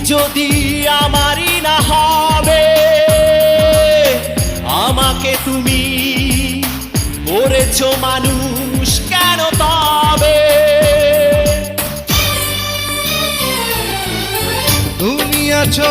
যদি আমারই না হবে, আমাকে তুমি করেছো মানুষ কেন তবে? তুমি আছো